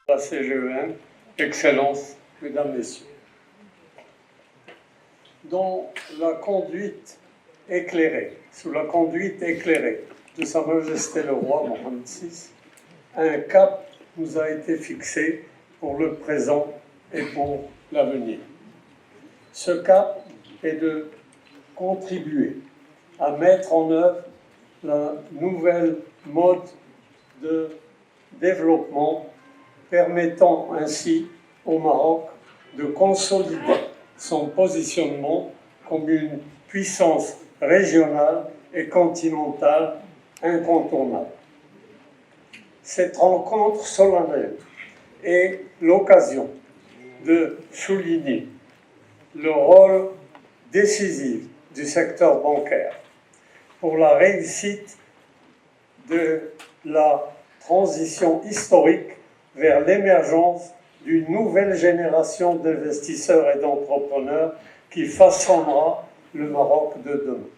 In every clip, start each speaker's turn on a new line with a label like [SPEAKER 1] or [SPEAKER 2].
[SPEAKER 1] La CGEM, Excellences, Mesdames, Messieurs. Dans la conduite éclairée, sous la conduite éclairée de Sa Majesté le Roi Mohammed VI, un cap nous a été fixé pour le présent et pour l'avenir. Ce cap est de contribuer à mettre en œuvre la nouvelle mode de développement permettant ainsi au Maroc de consolider son positionnement comme une puissance régionale et continentale incontournable. Cette rencontre solennelle est l'occasion de souligner le rôle décisif du secteur bancaire pour la réussite de la transition historique vers l'émergence d'une nouvelle génération d'investisseurs et d'entrepreneurs qui façonnera le Maroc de demain.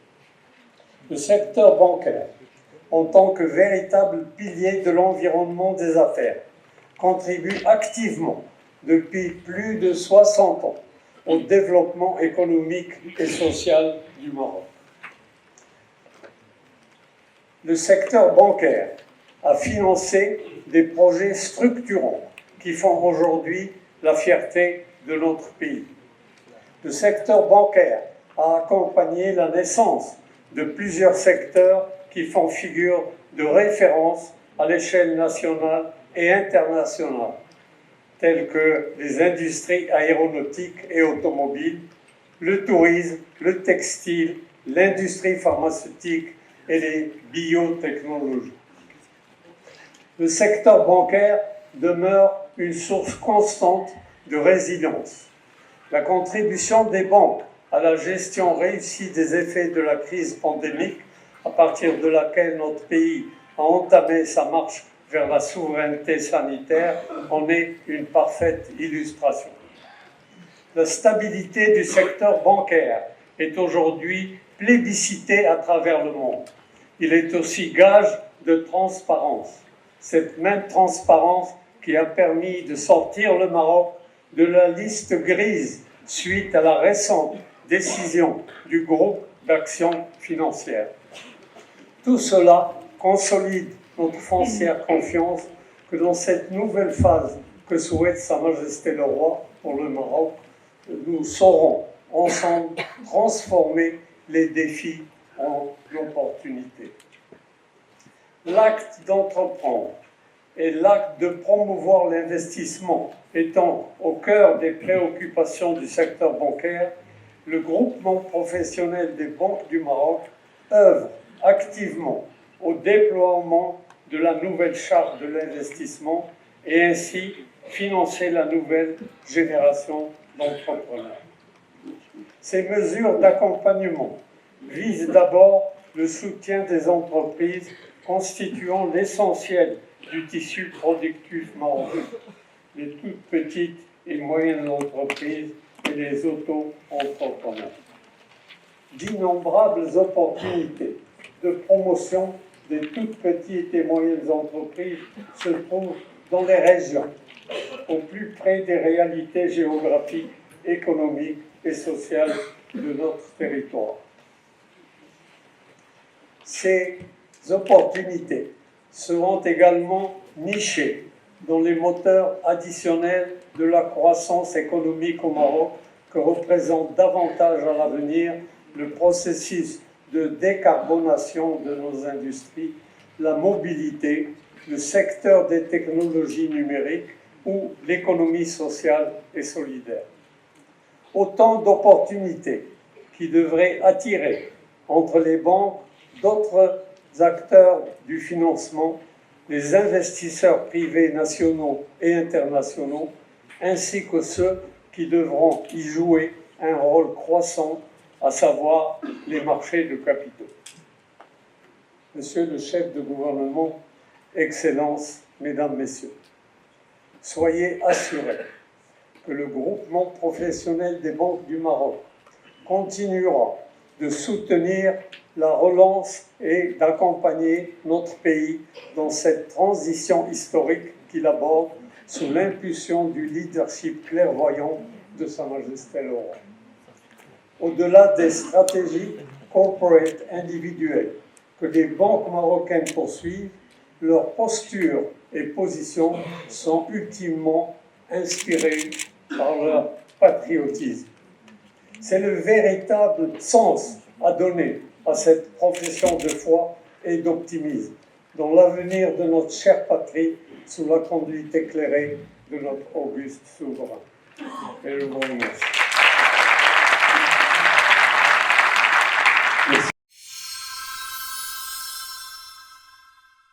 [SPEAKER 1] Le secteur bancaire, en tant que véritable pilier de l'environnement des affaires, contribue activement depuis plus de 60 ans au développement économique et social du Maroc. Le secteur bancaire a financé des projets structurants qui font aujourd'hui la fierté de notre pays. Le secteur bancaire a accompagné la naissance de plusieurs secteurs qui font figure de référence à l'échelle nationale et internationale, tels que les industries aéronautiques et automobiles, le tourisme, le textile, l'industrie pharmaceutique et les biotechnologies. Le secteur bancaire demeure une source constante de résilience. La contribution des banques à la gestion réussie des effets de la crise pandémique, à partir de laquelle notre pays a entamé sa marche vers la souveraineté sanitaire, en est une parfaite illustration. La stabilité du secteur bancaire est aujourd'hui plébiscitée à travers le monde. Il est aussi gage de transparence. Cette même transparence qui a permis de sortir le Maroc de la liste grise suite à la récente décision du groupe d'action financière. Tout cela consolide notre foncière confiance que dans cette nouvelle phase que souhaite Sa Majesté le Roi pour le Maroc, nous saurons ensemble transformer les défis en opportunités. L'acte d'entreprendre et l'acte de promouvoir l'investissement étant au cœur des préoccupations du secteur bancaire, le groupement professionnel des banques du Maroc œuvre activement au déploiement de la nouvelle charte de l'investissement et ainsi financer la nouvelle génération d'entrepreneurs. Ces mesures d'accompagnement visent d'abord le soutien des entreprises constituant l'essentiel du tissu productif marocain, les toutes petites et moyennes entreprises et les auto-entrepreneurs. D'innombrables opportunités de promotion des toutes petites et moyennes entreprises se trouvent dans les régions, au plus près des réalités géographiques, économiques et sociales de notre territoire. Ces opportunités seront également nichées dans les moteurs additionnels de la croissance économique au Maroc que représente davantage à l'avenir le processus de décarbonation de nos industries, la mobilité, le secteur des technologies numériques ou l'économie sociale et solidaire. Autant d'opportunités qui devraient attirer entre les banques d'autres acteurs du financement, les investisseurs privés nationaux et internationaux, ainsi que ceux qui devront y jouer un rôle croissant, à savoir les marchés de capitaux. Monsieur le chef de gouvernement, Excellences, Mesdames, Messieurs, soyez assurés que le groupement professionnel des banques du Maroc continuera de soutenir la relance et d'accompagner notre pays dans cette transition historique qu'il aborde sous l'impulsion du leadership clairvoyant de Sa Majesté le Roi. Au-delà des stratégies corporate individuelles que les banques marocaines poursuivent, leurs postures et positions sont ultimement inspirées par leur patriotisme. C'est le véritable sens à donner à cette profession de foi et d'optimisme dans l'avenir de notre chère patrie sous la conduite éclairée de notre auguste souverain. Et je vous remercie.